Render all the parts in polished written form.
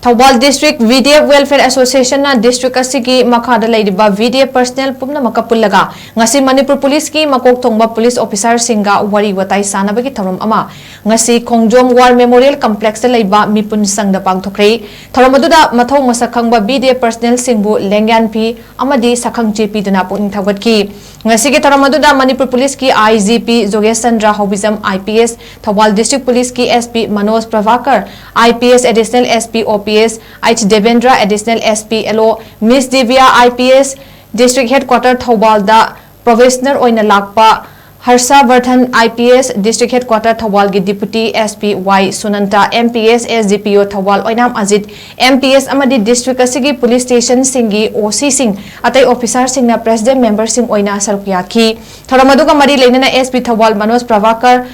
Thoubal District VDF Welfare Association na District Asigi Makha Da Leiriba Vdf personnel Pumnmk PULLAGA ngasi Manipur Police ki MAKOK THONGBA Police Officer singa WARI WATAI SANABA ki THOURAM ama ngasi KHONGJOM War Memorial Complex da LEIBA MIPUNSANG da PANGTHOK THOURAM aduda mathau masakhangba VDF personnel singbu lengyan pi amadi sakhang JP duna puning thawat ki ngasi ki THOURAM aduda Manipur Police ki IGP Jogesandra Hobizam IPS Thoubal District Police ki SP Manoj Pravakar IPS Additional SP OPS H. Devendra Additional SP LO Miss Divya IPS District Headquarter Thoubal da Provisional oina lakpa Harsha Vardhan IPS District Headquarter Thoubal gi Deputy SP Y Sunanta MPS SDPO Thoubal oinam Ajit MPS amadi District asigi Police Station singi OC sing atai officer singna President member sing oina sarukya ki thoramaduga mari leinana SP Thoubal Manoj Pravakar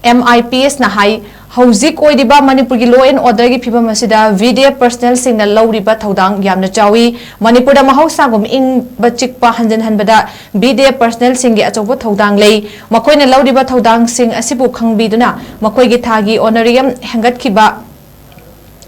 MIPS na hai Hauzik oidiba Manipur ki law and order ki phibam asida VDF personnel singna lauriba thodang yamna chawi Manipur da mahausa gum ing bachikpa hanjan hanbada VDF personnel singi achobo thodang lei makoina lauriba thodang sing asibu khangbiduna makoi gi thagi honorarium hangat khiba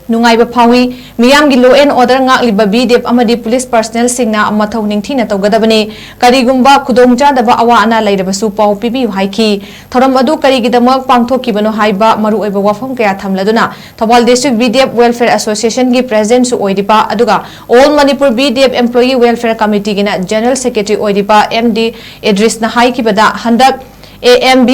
nungaiba phawi miyam gi law and order ngakliba VDF amadi police personnel singna amathau ningthina tawgadabani karigumba khudongcha daba awa ana leirabasu pau pibi haiki thoram adu karigidamak pangthokibano haiba maru oiba wafam kaya thamladuna Thoubal District VDF Welfare Association gi president su oidipa aduga All Manipur VDF Employee Welfare Committee gina General Secretary oidipa MD Idris na haikibada handak AMB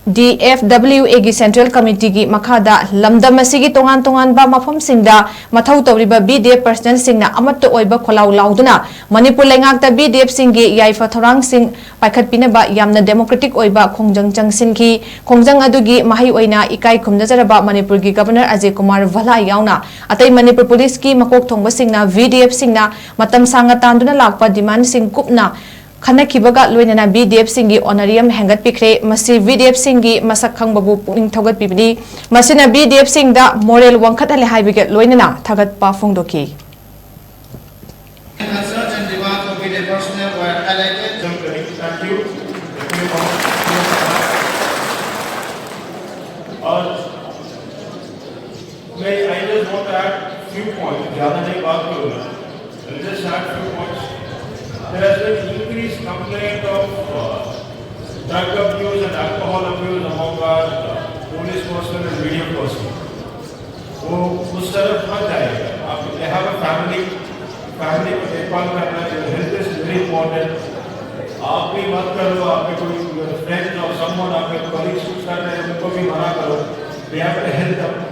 DFWA gi Central Committee gi Makha Da lamdam asigi tongan ba mafam singda mathau tawriba BDF personnel singna amatto oiba kholau lauduna Manipur lengakta BDF singi yaifa thorang sing paikhat pinaba yamna democratic oiba khongjang changsin ki khongjang adugi mahi oina ikai khumna jaraba Manipur gi Governor Ajay Kumar Vala yauna atai Manipur Police ki MAKOK thongba singna VDF singna matam sanga tanduna lakpa demand sing kupna khana kibaga loinana BDF singi honorarium hangat pikre masi VDF singi masak khangbabu puning thogat pibni masina BDF singda moral wangkhat ale haibiget loinana thagat pa phongdoki I just want to add few points. ज़्यादा नहीं बात करूँगा. I'll just add few points. There has been increased complaint of drug abuse and alcohol abuse among our police personnel and media personnel. वो उस तरफ मत जाइएगा. आप they have a family को देखभाल करना चाहिए. Health is very important. आप भी मत करो. आपके कोई friend or someone आपके colleagues कुछ कर रहे हैं उनको भी मना करो. They have to help them.